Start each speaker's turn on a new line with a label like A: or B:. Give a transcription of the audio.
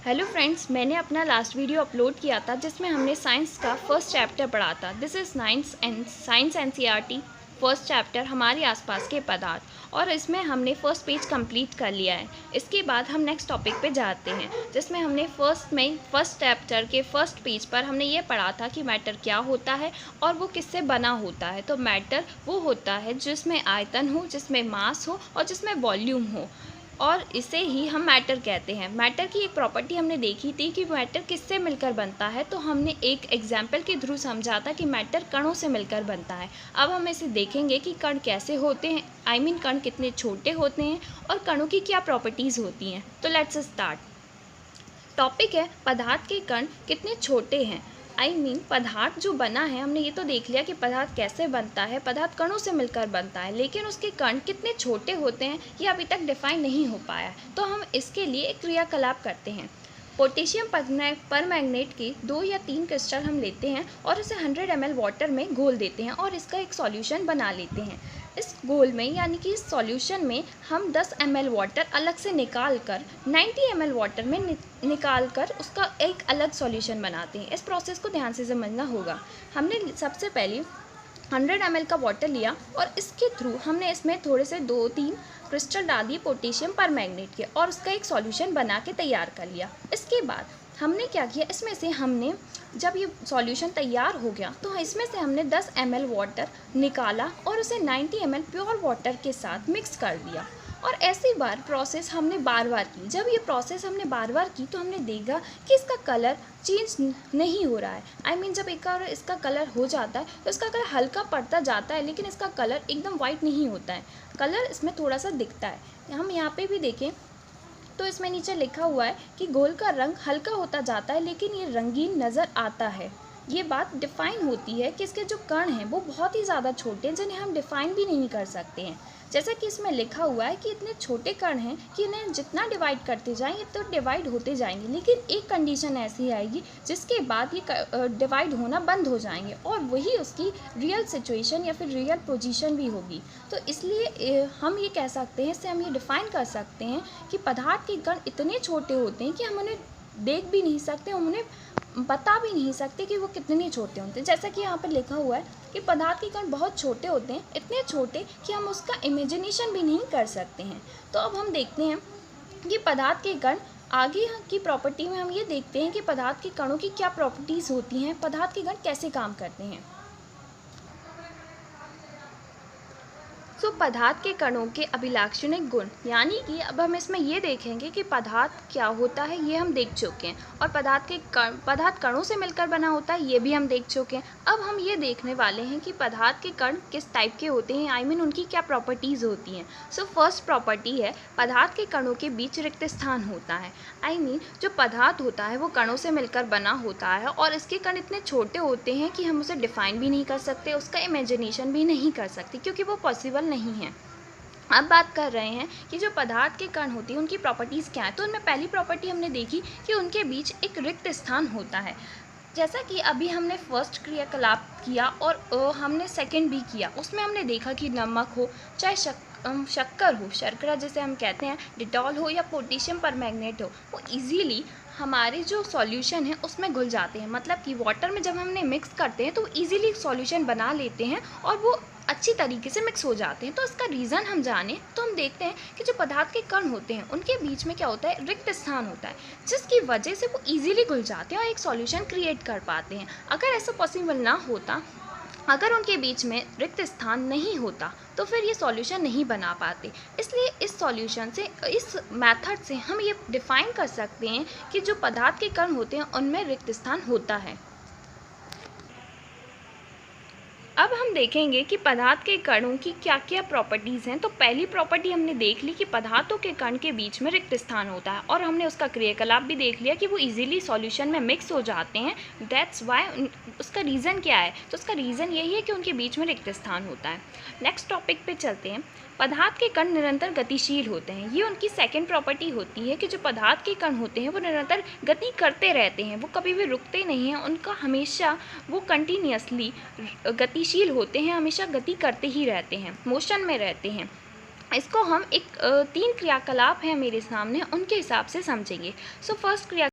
A: Hello friends, मैंने अपना last video upload किया था जिसमें हमने साइंस का फर्स्ट चैप्टर पढ़ा था। This is science NCERT first chapter हमारे आसपास के पदार्थ, और इसमें हमने फर्स्ट पेज कंप्लीट कर लिया है। इसके बाद हम नेक्स्ट टॉपिक पे जाते हैं जिसमें हमने फर्स्ट चैप्टर के फर्स्ट पेज पर हमने ये पढ़ा था कि मैटर क्या होता है और वो किससे बना होता है। तो मैटर वो होता है जिसमें आयतन हो, जिसमें मास हो और जिसमें वॉल्यूम हो, और इसे ही हम मैटर कहते हैं। मैटर की एक प्रॉपर्टी हमने देखी थी कि मैटर किससे मिलकर बनता है, तो हमने एक एग्जाम्पल के थ्रू समझा था कि मैटर कणों से मिलकर बनता है। अब हम इसे देखेंगे कि कण कैसे होते हैं, कण कितने छोटे होते हैं और कणों की क्या प्रॉपर्टीज़ होती हैं। तो लेट्स स्टार्ट। टॉपिक है पदार्थ के कण कितने छोटे हैं। पदार्थ जो बना है, हमने ये तो देख लिया कि पदार्थ कैसे बनता है, पदार्थ कणों से मिलकर बनता है, लेकिन उसके कण कितने छोटे होते हैं ये अभी तक डिफाइन नहीं हो पाया। तो हम इसके लिए एक क्रियाकलाप करते हैं। पोटेशियम परमैंगनेट के 2 या 3 क्रिस्टल हम लेते हैं और इसे 100 ml वाटर में घोल देते हैं और इसका एक सॉल्यूशन बना लेते हैं। इस घोल में यानी कि इस सॉल्यूशन में हम 10 ml वाटर अलग से निकाल कर 90 ml वाटर में निकाल कर उसका एक अलग सॉल्यूशन बनाते हैं। इस प्रोसेस को ध्यान से समझना होगा। हमने सबसे पहले 100 ml का वाटर लिया और इसके थ्रू हमने इसमें थोड़े से 2-3 क्रिस्टल डाल दिए पोटेशियम परमैंगनेट के और उसका एक सॉल्यूशन बना के तैयार कर लिया। इसके बाद हमने क्या किया, इसमें से हमने जब ये सॉल्यूशन तैयार हो गया तो इसमें से हमने 10 ml वाटर निकाला और उसे 90 ml प्योर वाटर के साथ मिक्स कर दिया। और ऐसी बार प्रोसेस हमने बार बार की। जब ये प्रोसेस हमने बार बार की तो हमने देखा कि इसका कलर चेंज नहीं हो रहा है। जब एक बार इसका कलर हो जाता है तो इसका कलर हल्का पड़ता जाता है, लेकिन इसका कलर एकदम वाइट नहीं होता है। कलर इसमें थोड़ा सा दिखता है। हम यहाँ पे भी देखें तो इसमें नीचे लिखा हुआ है कि घोल का रंग हल्का होता जाता है, लेकिन ये रंगीन नज़र आता है। ये बात डिफ़ाइन होती है कि इसके जो कण हैं वो बहुत ही ज़्यादा छोटे हैं, जिन्हें हम डिफ़ाइन भी नहीं कर सकते हैं। जैसा कि इसमें लिखा हुआ है कि इतने छोटे कण हैं कि इन्हें जितना डिवाइड करते जाएंगे तो डिवाइड होते जाएंगे, लेकिन एक कंडीशन ऐसी आएगी जिसके बाद ये डिवाइड होना बंद हो जाएंगे और वही उसकी रियल सिचुएशन या फिर रियल पोजीशन भी होगी। तो इसलिए हम ये कह सकते हैं, इससे हम ये डिफ़ाइन कर सकते हैं कि पदार्थ के कण इतने छोटे होते हैं कि हम उन्हें देख भी नहीं सकते, हम उन्हें बता भी नहीं सकते कि वो कितने छोटे होते हैं। जैसा कि यहाँ पर लिखा हुआ है कि पदार्थ के कण बहुत छोटे होते हैं, इतने छोटे कि हम उसका इमेजिनेशन भी नहीं कर सकते हैं। तो अब हम देखते हैं कि पदार्थ के कण आगे की प्रॉपर्टी में हम ये देखते हैं कि पदार्थ के कणों की क्या प्रॉपर्टीज़ होती हैं, पदार्थ के कण कैसे काम करते हैं। पदार्थ के कणों के अभिलाक्षणिक गुण, यानी कि अब हम इसमें ये देखेंगे कि पदार्थ क्या होता है, ये हम देख चुके हैं, और पदार्थ कणों से मिलकर बना होता है, ये भी हम देख चुके हैं। अब हम ये देखने वाले हैं कि पदार्थ के कण किस टाइप के होते हैं, उनकी क्या प्रॉपर्टीज़ होती हैं। फर्स्ट प्रॉपर्टी है पदार्थ के कणों के बीच रिक्त स्थान होता है। जो पदार्थ होता है वो कणों से मिलकर बना होता है और इसके कण इतने छोटे होते हैं कि हम उसे डिफ़ाइन भी नहीं कर सकते, उसका इमेजिनेशन भी नहीं कर सकते, क्योंकि वो पॉसिबल नहीं है। अब बात कर रहे हैं कि जो पदार्थ के कण होती हैं उनकी प्रॉपर्टीज़ क्या है। तो उनमें पहली प्रॉपर्टी हमने देखी कि उनके बीच एक रिक्त स्थान होता है। जैसा कि अभी हमने फर्स्ट क्रियाकलाप किया और हमने सेकंड भी किया, उसमें हमने देखा कि नमक हो, चाहे शक्कर हो, शर्करा जिसे हम कहते हैं, डिटॉल हो या पोटेशियम परमैंगनेट हो, वो इजीली हमारे जो सॉल्यूशन है उसमें घुल जाते हैं। मतलब कि वाटर में जब हमने मिक्स करते हैं तो इजीली सॉल्यूशन बना लेते हैं और वो अच्छी तरीके से मिक्स हो जाते हैं। तो इसका रीज़न हम जाने तो हम देखते हैं कि जो पदार्थ के कण होते हैं उनके बीच में क्या होता है, रिक्त स्थान होता है, जिसकी वजह से वो इजीली घुल जाते हैं और एक सॉल्यूशन क्रिएट कर पाते हैं। अगर ऐसा पॉसिबल ना होता, अगर उनके बीच में रिक्त स्थान नहीं होता तो फिर ये सॉल्यूशन नहीं बना पाते। इसलिए इस मेथड से हम ये डिफ़ाइन कर सकते हैं कि जो पदार्थ के कण होते हैं उनमें रिक्त स्थान होता है। अब हम देखेंगे कि पदार्थ के कणों की क्या क्या प्रॉपर्टीज़ हैं। तो पहली प्रॉपर्टी हमने देख ली कि पदार्थों के कण के बीच में रिक्त स्थान होता है, और हमने उसका क्रियाकलाप भी देख लिया कि वो इजीली सॉल्यूशन में मिक्स हो जाते हैं। दैट्स वाई उसका रीज़न क्या है, तो उसका रीज़न यही है कि उनके बीच में रिक्त स्थान होता है। नेक्स्ट टॉपिक पे चलते हैं। पदार्थ के कण निरंतर गतिशील होते हैं। ये उनकी सेकंड प्रॉपर्टी होती है कि जो पदार्थ के कण होते हैं वो निरंतर गति करते रहते हैं, वो कभी भी रुकते नहीं हैं, उनका हमेशा वो कंटिन्यूअसली गतिशील होते हैं, हमेशा गति करते ही रहते हैं, मोशन में रहते हैं। इसको हम 3 क्रियाकलाप हैं मेरे सामने, उनके हिसाब से समझेंगे। फर्स्ट क्रिया